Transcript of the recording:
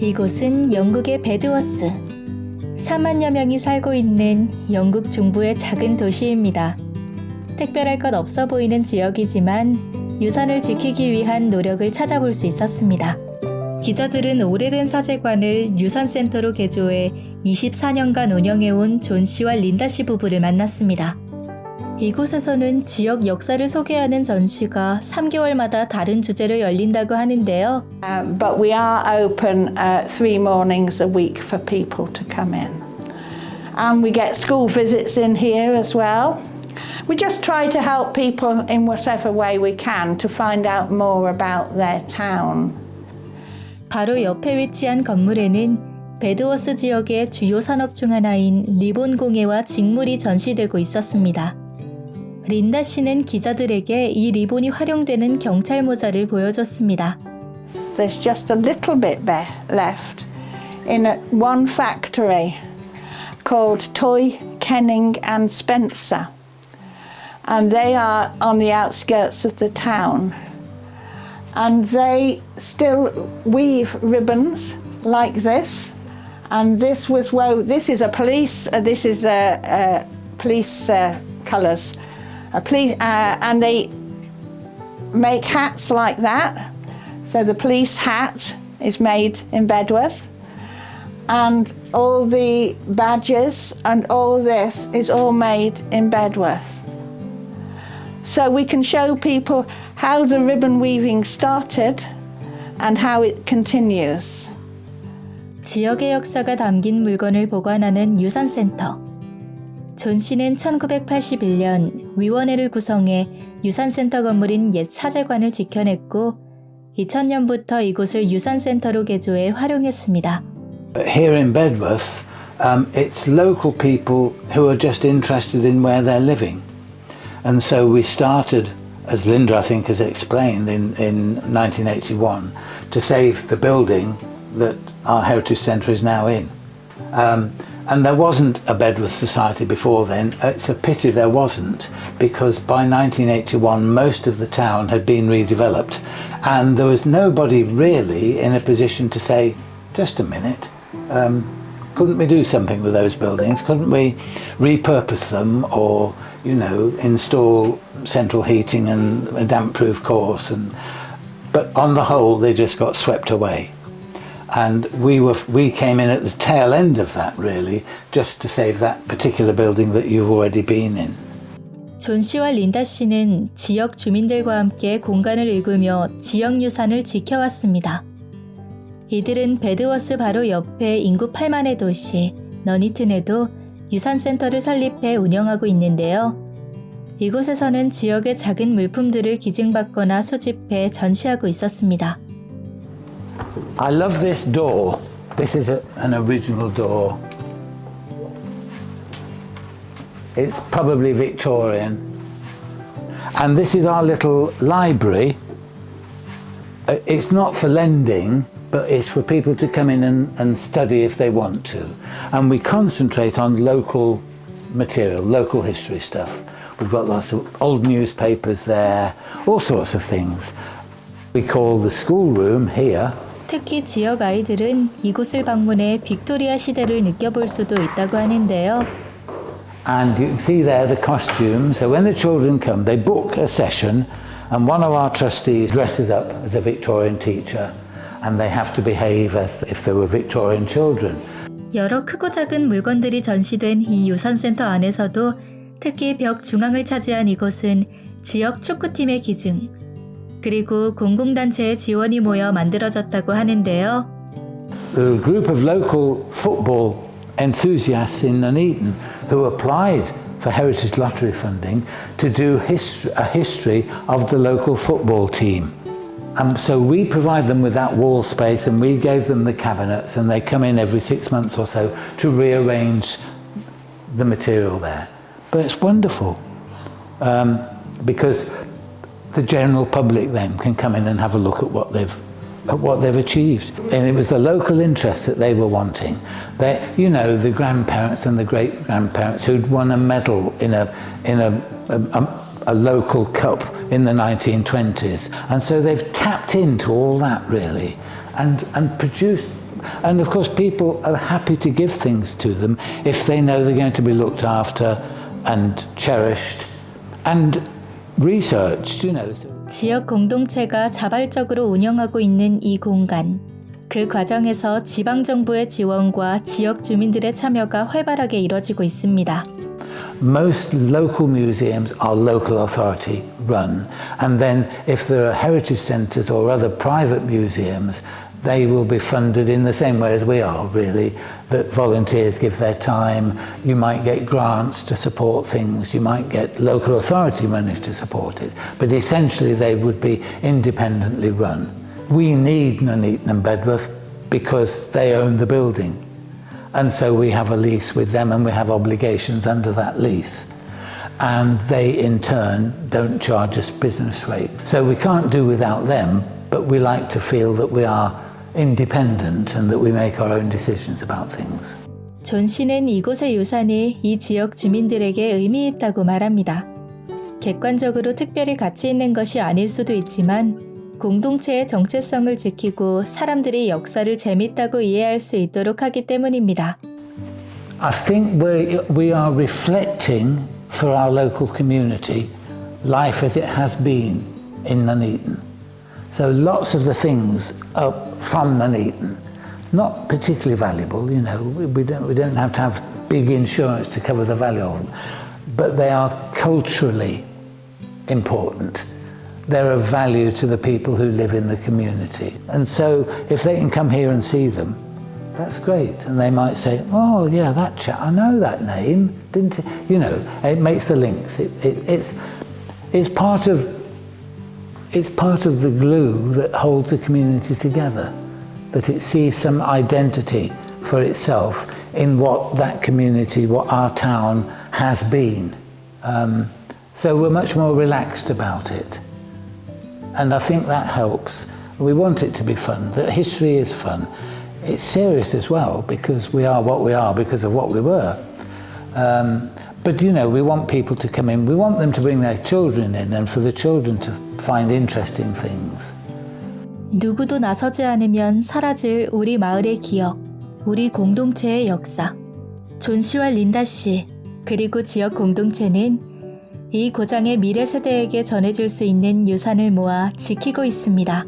이곳은 영국의 배드워스. 4만여 명이 살고 있는 영국 중부의 작은 도시입니다. 특별할 것 없어 보이는 지역이지만 유산을 지키기 위한 노력을 찾아볼 수 있었습니다. 기자들은 오래된 사제관을 유산센터로 개조해 24년간 운영해온 존 씨와 린다 씨 부부를 만났습니다. 이곳에서는 지역 역사를 소개하는 전시가 3개월마다 다른 주제로 열린다고 하는데요. But we are open 3 mornings a week for people to come in. And we get school visits in here as well. We just try to help people in whatever way we can to find out more about their town. 바로 옆에 위치한 건물에는 배드워스 지역의 주요 산업 중 하나인 리본 공예와 직물이 전시되고 있었습니다. 린다 씨는 기자들에게 이 리본이 활용되는 경찰 모자를 보여줬습니다. There's just a little bit left in one factory called Toy, Kenning and Spencer. And they are on the outskirts of the town. And they still weave ribbons like this. And this was this is a police. This is police colours. And they make hats like that. So the police hat is made in Bedworth. And all the badges and all this is all made in Bedworth. So we can show people how the ribbon weaving started and how it continues. 지역의 역사가 담긴 물건을 보관하는 유산센터. 존 씨는 1981년 위원회를 구성해 유산센터 건물인 옛 사제관을 지켜냈고 2000년부터 이곳을 유산센터로 개조해 활용했습니다. Here in Bedworth, it's local people who are just interested in where they're living. And so we started, as Linda I think has explained, in 1981 to save the building that our Heritage Centre is now in. And there wasn't a Bedworth Society before then. It's a pity there wasn't, because by 1981 most of the town had been redeveloped and there was nobody really in a position to say, just a minute, couldn't we do something with those buildings? Couldn't we repurpose them or, you know, install central heating and a damp-proof course? But on the whole, they just got swept away. And we came in at the tail end of that, really, just to save that particular building that you've already been in. 존 씨와 린다 씨는 지역 주민들과 함께 공간을 읽으며 지역 유산을 지켜왔습니다. 이들은 배드워스 바로 옆에 인구 8만의 도시 너니튼에도 유산센터를 설립해 운영하고 있는데요. 이곳에서는 지역의 작은 물품들을 기증받거나 수집해 전시하고 있었습니다. I love this door. This is an original door. It's probably Victorian. And this is our little library. It's not for lending, but it's for people to come in and study if they want to. And we concentrate on local material, local history stuff. We've got lots of old newspapers there, all sorts of things. We call the schoolroom here. 특히 지역 아이들은 이곳을 방문해 빅토리아 시대를 느껴볼 수도 있다고 하는데요. And you can see there the costumes. So when the children come, they book a session and one of our trustees dresses up as a Victorian teacher and they have to behave as if they were Victorian children. 여러 크고 작은 물건들이 전시된 이 유산센터 안에서도 특히 벽 중앙을 차지한 이곳은 지역 축구팀의 기증, 그리고 공공단체의 지원이 모여 만들어졌다고 하는데요. The group of local football enthusiasts in Nuneaton who applied for Heritage Lottery funding to do a history of the local football team. So we provide them with that wall space and we gave them the cabinets and they come in every 6 months or so to rearrange the material there. But it's wonderful because the general public then can come in and have a look at what they've achieved. And it was the local interest that they were wanting. You know, the grandparents and the great-grandparents who'd won a medal in a local cup in the 1920s. And so they've tapped into all that, really, and produced And of course people are happy to give things to them if they know they're going to be looked after and cherished and researched, you know. 지역 공동체가 자발적으로 운영하고 있는 이 공간. 그 과정에서 지방정부의 지원과 지역 주민들의 참여가 활발하게 이뤄지고 있습니다. Most local museums are local authority run, and then if there are heritage centres or other private museums, they will be funded in the same way as we are, really, that volunteers give their time. You might get grants to support things, you might get local authority money to support it, but essentially they would be independently run. We need Nuneaton and Bedworth because they own the building. And so we have a lease with them and we have obligations under that lease. And they in turn don't charge us business rate. So we can't do without them, but we like to feel that we are independent and that we make our own decisions about things. 존 씨는 이곳의 유산이 이 지역 주민들에게 의미 있다고 말합니다. 객관적으로 특별히 가치 있는 것이 아닐 수도 있지만 공동체의 정체성을 지키고 사람들이 역사를 재밌다고 이해할 수 있도록 하기 때문입니다. I think we are reflecting for our local community life as it has been in Nuneaton. So lots of the things are from Nuneaton, not particularly valuable, you know, we don't have to have big insurance to cover the value of them, but they are culturally important. They're of value to the people who live in the community. And so if they can come here and see them, that's great. And they might say, oh yeah, that chap, I know that name, didn't it? You know, it makes the links. It's part of the glue that holds the community together, that it sees some identity for itself in what that community, what our town has been. So we're much more relaxed about it. And I think that helps. We want it to be fun. That history is fun. It's serious as well because we are what we are because of what we were. But you know, we want people to come in. We want them to bring their children in and for the children to find interesting things. 누구도 나서지 않으면 사라질 우리 마을의 기억, 우리 공동체의 역사. 존 씨와 린다 씨, 그리고 지역 공동체는 이 고장의 미래 세대에게 전해줄 수 있는 유산을 모아 지키고 있습니다.